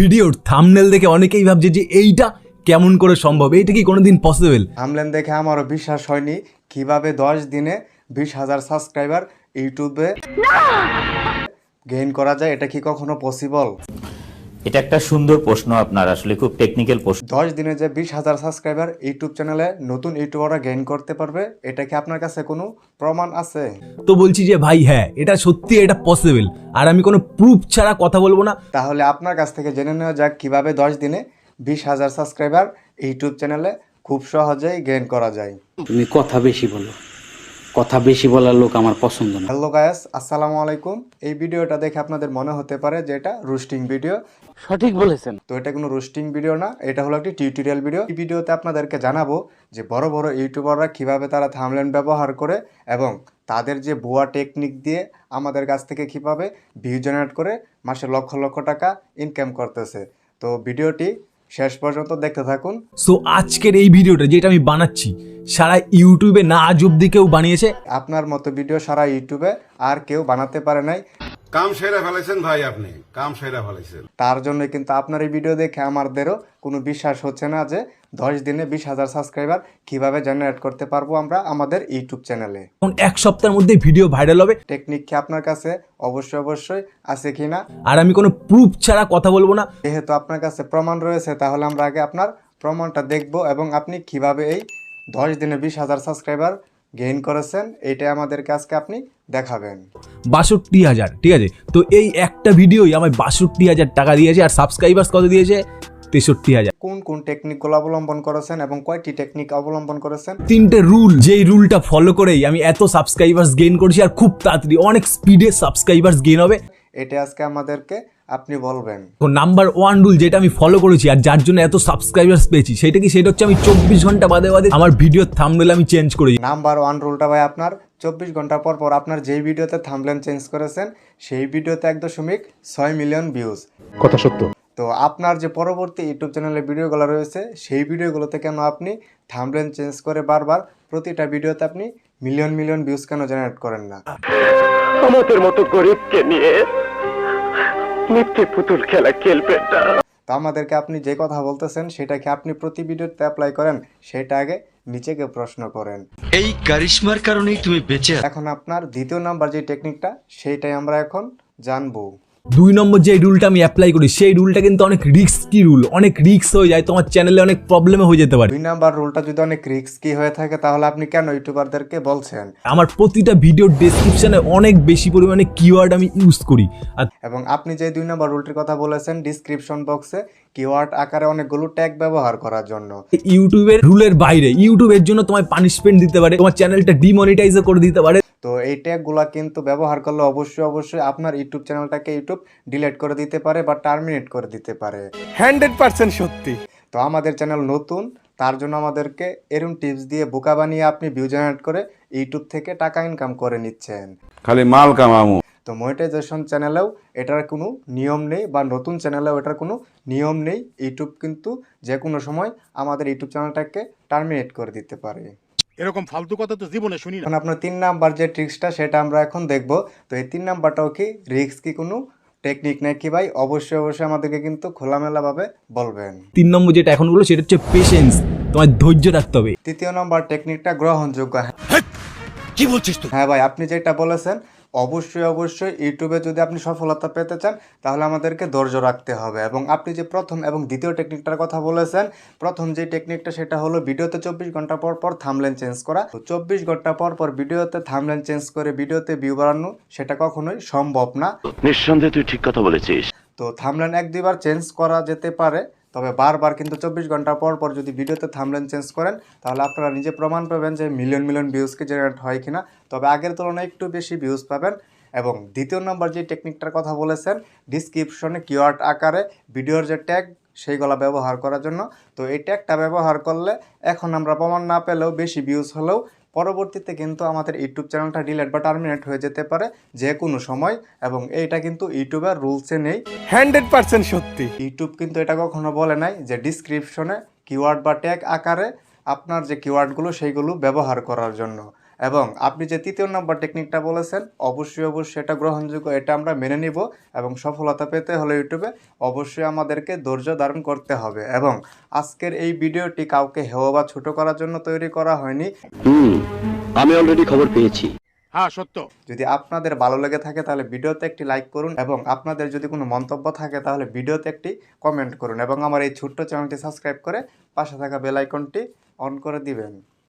ভিডিওর থাম্বনেল দেখে অনেকেই ভাবছে যে এইটা কেমন করে সম্ভব, এইটা কি কোনোদিন পসিবল? থাম্বনেল দেখে আমারও বিশ্বাস হয়নি কিভাবে 10 দিনে 20,000 সাবস্ক্রাইবার ইউটিউবে গেইন করা যায়। এটা কি কখনো পসিবল? এটা একটা সুন্দর প্রশ্ন, আপনার আসলে খুব টেকনিক্যাল প্রশ্ন। 10 দিনে যে 20,000 সাবস্ক্রাইবার ইউটিউব চ্যানেলে নতুন ইউটিউবাররা গেইন করতে পারবে, এটা কি আপনার কাছে কোনো প্রমাণ আছে? তো বলছি যে ভাই হ্যাঁ, এটা সত্যি, এটা পসিবল, আর আমি কোনো প্রুফ ছাড়া কথা বলবো না। তাহলে আপনার কাছ থেকে জেনে নেওয়া যাক কিভাবে 10 দিনে 20,000 সাবস্ক্রাইবার ইউটিউব চ্যানেলে খুব সহজেই গেইন করা যায়। তুমি কথা বেশি বলো, কথা বেশি বলার লোক আমার পছন্দ না। হ্যালো গাইস, আসসালামু আলাইকুম। এই ভিডিওটা দেখে আপনাদের মনে হতে পারে যে এটা রোস্টিং ভিডিও। সঠিক বলেছেন। তো এটা কোনো রোস্টিং ভিডিও না, এটা হলো একটি টিউটোরিয়াল ভিডিও। এই ভিডিওতে আপনাদেরকে জানাবো যে বড় বড় ইউটিউবাররা কিভাবে তারা থাম্বনেল ব্যবহার করে এবং তাদের যে ভুয়া টেকনিক দিয়ে আমাদের কাছ থেকে কিভাবে ভিউ জেনারেট করে মাসে লক্ষ লক্ষ টাকা ইনকাম করতেছে। তো ভিডিওটি শেষ পর্যন্ত দেখতে থাকুন। সো আজকের এই ভিডিওটা যেটা আমি বানাচ্ছি, সারা ইউটিউবে না আজ অব্দি কেউ বানিয়েছে। আপনার মতো ভিডিও সারা ইউটিউবে আর কেউ বানাতে পারে নাই। কাম সেরা ফেলেছেন ভাই, আপনি কাম সেরা ফেলেছেন। তার জন্য কিন্তু আপনার এই ভিডিও দেখে আমাদেরও কোনো বিশ্বাস হচ্ছে না যে 10 দিনে 20,000 সাবস্ক্রাইবার কিভাবে জেনারেট করতে পারবো আমরা আমাদের ইউটিউব চ্যানেলে। এখন এক সপ্তাহের মধ্যে ভিডিও ভাইরাল হবে। টেকনিক কি আপনার কাছে অবশ্যই আছে কিনা, আর আমি কোনো প্রুফ ছাড়া কথা বলবো না। যেহেতু আপনার কাছে প্রমাণ রয়েছে, তাহলে আমরা আগে আপনার প্রমাণটা দেখব এবং আপনি কিভাবে এই 10 দিনে 20,000 সাবস্ক্রাইবার গেইন করেছেন এইটাই আমাদেরকে আজকে আপনি দেখাবেন। 62,000, ঠিক আছে? তো এই একটা ভিডিওই আমায় 62,000 টাকা দিয়েছে, আর সাবস্ক্রাইবার্স কত দিয়েছে? 63,000। কোন কোন টেকনিকগুলো অবলম্বন করেছেন এবং কয়টি টেকনিক অবলম্বন করেছেন? 3টে রুল, যেই রুলটা ফলো করেই আমি এত সাবস্ক্রাইবার্স গেইন করছি, আর খুব তাড়াতাড়ি অনেক স্পিডে সাবস্ক্রাইবার্স গেইন হবে। এটা আজকে আমাদেরকে আপনি বলবেন। তো নাম্বার 1 রুল যেটা আমি ফলো করেছি আর যার জন্য এত সাবস্ক্রাইবার্স পেয়েছি, সেটা কি? সেটা হচ্ছে আমি 24 ঘন্টা বাদে বাদে আমার ভিডিওর থাম্বনেল আমি চেঞ্জ করেছি। নাম্বার 1 রুলটা ভাই আপনার 24 ঘন্টা পর পর আপনার যেই ভিডিওতে থাম্বনেল চেঞ্জ করেছেন সেই ভিডিওতে 1.6 মিলিয়ন ভিউজ। কথা সত্য। তো আপনার যে পরবর্তী ইউটিউব চ্যানেলে ভিডিওগুলো রয়েছে সেই ভিডিওগুলোতে কেন আপনি থাম্বনেল চেঞ্জ করে বারবার প্রতিটা ভিডিওতে আপনি মিলিয়ন মিলিয়ন ভিউজ কেন জেনারেট করেন না? আমাদের মতো গরিবকে নিয়ে মিথ্যে পুতুল খেলা খেলবেন না। তো আমাদেরকে আপনি যে কথা বলতেছেন সেটা কি আপনি প্রতি ভিডিওতে অ্যাপ্লাই করেন? সেটা আগে নিচেকে প্রশ্ন করেন। এই কারিশমার কারণেই তুমি বেঁচে আছো। এখন আপনার দ্বিতীয় নাম্বার যে টেকনিকটা সেইটাই আমরা এখন জানবো। 2 নম্বর যে রুলটা আমি অ্যাপ্লাই করি সেই রুলটা কিন্তু অনেক রিস্কি রুল, অনেক রিস্ক হয়ে যায়, তোমার চ্যানেলে অনেক প্রবলেমে হয়ে যেতে পারে। 2 নাম্বার রুলটা যদি অনেক রিস্কি হয়ে থাকে তাহলে আপনি কেন ইউটিউবারদেরকে বলছেন? আমার প্রতিটা ভিডিওর ডেসক্রিপশনে অনেক বেশি পরিমাণে কিওয়ার্ড আমি ইউজ করি। আর এবং আপনি যে 2 নাম্বার রুলটির কথা বলেছেন ডিসক্রিপশন বক্সে কিওয়ার্ড আকারে অনেকগুলো ট্যাগ ব্যবহার করার জন্য। ইউটিউবের রুলের বাইরে ইউটিউবের জন্য তোমায় পানিশমেন্ট দিতে পারে, তোমার চ্যানেলটা ডিমনিটাইজও করে দিতে পারে। তো এই ট্যাগগুলো কিন্তু ব্যবহার করলে অবশ্যই আপনার ইউটিউব চ্যানেলটাকে ইউটিউব ডিলিট করে দিতে পারে বা টার্মিনেট করে দিতে পারে। 100% সত্যি। তো আমাদের চ্যানেল নতুন, তার জন্য আমাদেরকে এরকম টিপস দিয়ে বোকা বানিয়ে আপনি ভিউ জেনারেট করে ইউটিউব থেকে টাকা ইনকাম করে নিচ্ছেন। খালি মাল কামামু। তো মনিটাইজেশন চ্যানেলেও এটার কোনো নিয়ম নেই বা নতুন চ্যানেলেও এটার কোনো নিয়ম নেই। ইউটিউব কিন্তু যে কোনো সময় আমাদের ইউটিউব চ্যানেলটাকে টার্মিনেট করে দিতে পারে। এরকম ফালতু কথা তো জীবনে শুনি না। এখন আপনার 3 নাম্বার যে ট্রিক্সটা সেটা আমরা এখন দেখব। তো এই 3 নাম্বারটাও কি রিস্ক কি কোনো টেকনিক নাকি ভাই? অবশ্যই আমাদেরকে কিন্তু খোলামেলাভাবে বলবেন। 3 নম্বর যেটা এখন বলবো সেটা হচ্ছে পেশেন্স, তোমার ধৈর্য রাখতে হবে। তৃতীয় নাম্বার টেকনিকটা গ্রহণযোগ্য। কি বলছিস তুই? হ্যাঁ ভাই, আপনি যেটা বলেছেন অবশ্যই ইউটিউবে যদি আপনি সফলতা পেতে চান তাহলে আমাদেরকে ধৈর্য রাখতে হবে। এবং আপনি যে প্রথম এবং দ্বিতীয় টেকনিকটার কথা বলেছেন, প্রথম যে টেকনিকটা সেটা হলো ভিডিওতে 24 ঘন্টা পর পর থাম্বনেল চেঞ্জ করা। তো 24 ঘন্টা পর পর ভিডিওতে থাম্বনেল চেঞ্জ করে ভিডিওতে ভিউ বাড়ানো সেটা কখনোই সম্ভব না। নিঃসন্দেহে তুই ঠিক কথা বলেছিস। তো থাম্বনেল 1-2 বার চেঞ্জ করা যেতে পারে, তবে বারবার কিন্তু 24 ঘন্টা পর পর যদি ভিডিওতে থাম্বনেল চেঞ্জ করেন তাহলে আপনারা নিজে প্রমাণ পাবেন যে মিলিয়ন মিলিয়ন ভিউজ কি জেনারেট হয় কিনা। তবে আগের তুলনায় একটু বেশি ভিউজ পাবেন। এবং দ্বিতীয় নম্বর যে টেকনিকটার কথা বলেছেন ডিসক্রিপশনে কিওয়ার্ড আকারে ভিডিওর যে ট্যাগ সেইগুলো ব্যবহার করার জন্য। তো এই ট্যাগটা ব্যবহার করলে এখন আমরা প্রমাণ না পেলেও বেশি ভিউজ হলেও পরবর্তীতে কিন্তু আমাদের ইউটিউব চ্যানেলটা ডিলিট বা টার্মিনেট হয়ে যেতে পারে যে কোনো সময়। এবং এইটা কিন্তু ইউটিউবের রুলসে নেই। 100% সত্যি। ইউটিউব কিন্তু এটা কখনো বলে নাই যে ডিসক্রিপশনে কিওয়ার্ড বা ট্যাগ আকারে আপনার যে কিওয়ার্ডগুলো সেইগুলো ব্যবহার করার জন্য। এবং আপনি যে তৃতীয় নম্বর টেকনিকটা বলেছেন অবশ্যই এটা গ্রহণযোগ্য, এটা আমরা মেনে নিব। এবং সফলতা পেতে হলে ইউটিউবে অবশ্যই আমাদেরকে ধৈর্য ধারণ করতে হবে। এবং আজকের এই ভিডিওটি কাউকে হেয় বা ছোট করার জন্য তৈরি করা হয়নি। আমি অলরেডি খবর পেয়েছি। যদি আপনাদের ভালো লেগে থাকে তাহলে ভিডিওতে একটি লাইক করুন, এবং আপনাদের যদি কোনো মন্তব্য থাকে তাহলে ভিডিওতে একটি কমেন্ট করুন, এবং আমার এই ছোট্ট চ্যানেলটি সাবস্ক্রাইব করে পাশে থাকা বেল আইকনটি অন করে দিবেন।